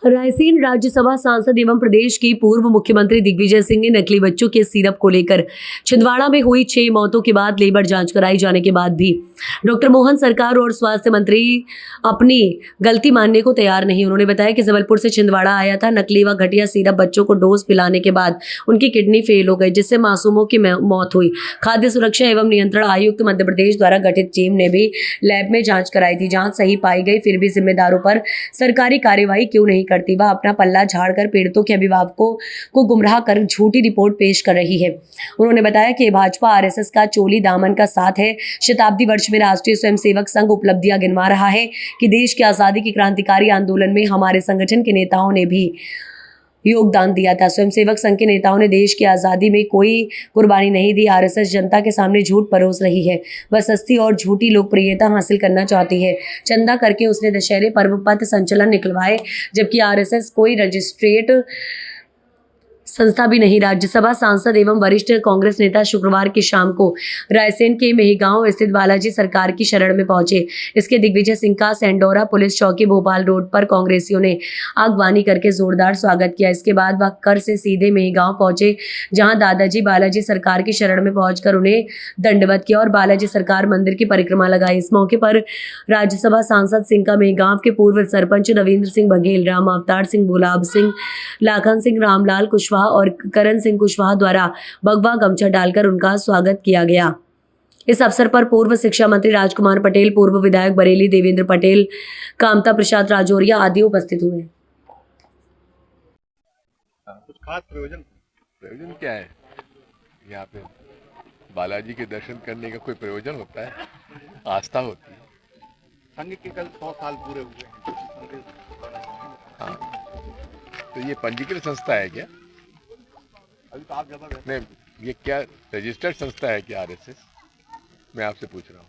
रायसेन राज्यसभा सांसद एवं प्रदेश के पूर्व मुख्यमंत्री दिग्विजय सिंह ने नकली बच्चों के सिरप को लेकर छिंदवाड़ा में हुई 6 मौतों के बाद लेबर जांच कराई जाने के बाद भी डॉक्टर मोहन सरकार और स्वास्थ्य मंत्री अपनी गलती मानने को तैयार नहीं। उन्होंने बताया कि जबलपुर से छिंदवाड़ा आया था नकली व घटिया सिरप बच्चों को डोज पिलाने के बाद उनकी किडनी फेल हो गई, जिससे मासूमों की मौत हुई। खाद्य सुरक्षा एवं नियंत्रण आयुक्त मध्य प्रदेश द्वारा गठित टीम ने भी लैब में जाँच कराई थी। जाँच सही पाई गई, फिर भी जिम्मेदारों पर सरकारी कार्यवाही क्यों नहीं करती। वह अपना पल्ला झाड़कर पीड़ितों के अभिभावकों को गुमराह कर झूठी रिपोर्ट पेश कर रही है। उन्होंने बताया कि भाजपा आरएसएस का चोली दामन का साथ है। शताब्दी वर्ष में राष्ट्रीय स्वयंसेवक संघ उपलब्धियां गिनवा रहा है कि देश की आजादी की क्रांतिकारी आंदोलन में हमारे संगठन के नेताओं ने भी योगदान दिया था। स्वयंसेवक संघ के नेताओं ने देश की आज़ादी में कोई कुर्बानी नहीं दी। आरएसएस जनता के सामने झूठ परोस रही है। वह सस्ती और झूठी लोकप्रियता हासिल करना चाहती है। चंदा करके उसने दशहरे पर्व पथ संचलन निकलवाए, जबकि आरएसएस कोई रजिस्ट्रेट संस्था भी नहीं। राज्यसभा सांसद एवं वरिष्ठ कांग्रेस नेता शुक्रवार की शाम को रायसेन के मेहगांव स्थित बालाजी सरकार की शरण में पहुंचे। इसके दिग्विजय सिंह का सेंडोरा पुलिस चौकी भोपाल रोड पर कांग्रेसियों ने आगवानी करके जोरदार स्वागत किया। इसके बाद वह कर से सीधे मेहगांव पहुंचे, जहां दादाजी बालाजी सरकार की शरण में पहुंचकर उन्हें दंडवत किया और बालाजी सरकार मंदिर की परिक्रमा लगाई। इस मौके पर राज्यसभा सांसद सिंह का मेहगांव के पूर्व सरपंच रविंद्र सिंह बघेल, राम अवतार सिंह, गुलाब सिंह, लाखन सिंह, रामलाल कुशवाहा और करण सिंह कुशवाहा द्वारा भगवा गमछा डालकर उनका स्वागत किया गया। इस अवसर पर पूर्व शिक्षा मंत्री राजकुमार पटेल, पूर्व विधायक बरेली देवेंद्र पटेल, कामता प्रसाद राजौरिया आदि उपस्थित हुए। कुछ खास प्रयोजन क्या है? यहाँ पे बालाजी के दर्शन करने का कोई प्रयोजन होता है? आस्था होती है। संघ के कल 100 साल पूरे हुए। हाँ, तो ये पंजीकृत संस्था है क्या? अभी तो आप ज्यादा नहीं, ये क्या रजिस्टर्ड संस्था है क्या आरएसएस? मैं आपसे पूछ रहा हूँ,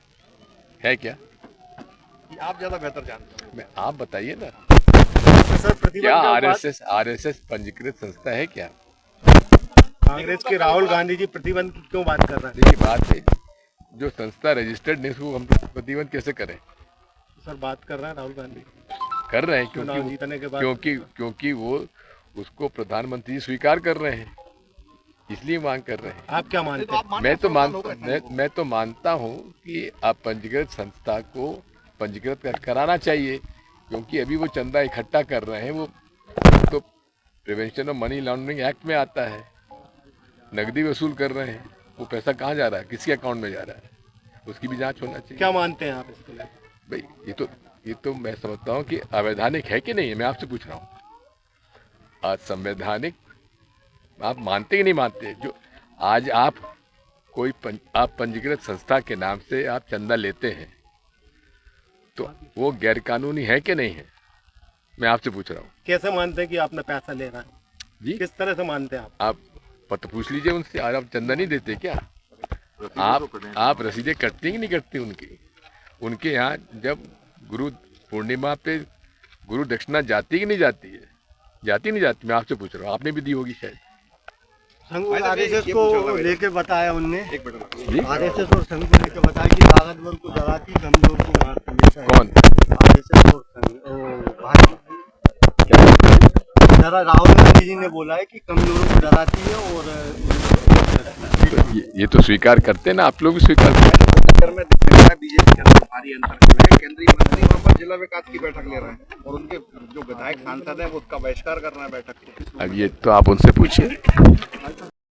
है क्या? आप ज्यादा बेहतर जानते हैं। मैं आप बताइए ना, सर, क्या आरएसएस पंजीकृत संस्था है क्या? कांग्रेस के राहुल गांधी जी प्रतिबंध की क्यों बात कर रहे हैं? देखिए, बात है जो संस्था रजिस्टर्ड नहीं उसको हम प्रतिबंध कैसे करें? सर, बात कर रहे हैं राहुल गांधी कर रहे हैं चुनाव जीतने के बाद, क्योंकि वो उसको प्रधानमंत्री स्वीकार कर रहे हैं, इसलिए मांग कर रहे हैं। आप क्या मानते हैं? मैं तो मानता हूं कि आप पंजीकृत संस्था को पंजीकृत कराना चाहिए, क्योंकि अभी वो चंदा इकट्ठा कर रहे हैं, वो तो prevention of money laundering act में आता है। नकदी वसूल कर रहे हैं, वो पैसा कहाँ जा रहा है, किसके अकाउंट में जा रहा है, उसकी भी जांच होना चाहिए। क्या मानते हैं आप इसके लिए? भाई, ये तो मैं समझता हूँ कि अवैधानिक है कि नहीं है, मैं आपसे पूछ रहा हूँ। आज संवैधानिक आप मानते कि नहीं मानते? जो आज आप पंजीकृत संस्था के नाम से आप चंदा लेते हैं, तो वो गैर कानूनी है कि नहीं है? मैं आपसे पूछ रहा हूँ। कैसे मानते हैं कि आपने पैसा ले रहा है जी? किस तरह से मानते हैं आप पता पूछ लीजिए उनसे। आज आप चंदा नहीं देते क्या? आप रसीदें कटती कि नहीं कटती उनके यहाँ? जब गुरु पूर्णिमा पे गुरु दक्षिणा जाती कि नहीं जाती है? जाती नहीं जाती? मैं आपसे पूछ रहा हूँ, आपने भी दी होगी शायद। संघ आरएसएस को लेके बताया उनने, आरएसएस और संघ को लेके बताया कि ताकतवर को डराती, कमजोर को मारती। कौन? आरएसएस और संघ जरा राहुल गांधी जी ने बोला है कि कमजोरों को डराती है और तो ये तो स्वीकार करते हैं ना, आप लोग भी स्वीकार करते में बीजेपी के अंदर भारी अंतर है। केंद्रीय मंत्री वहाँ पर जिला विकास की बैठक ले रहे हैं और उनके जो विधायक सांसद हैं वो उसका बहिष्कार कर रहे हैं बैठक को। अब ये तो आप उनसे पूछिए।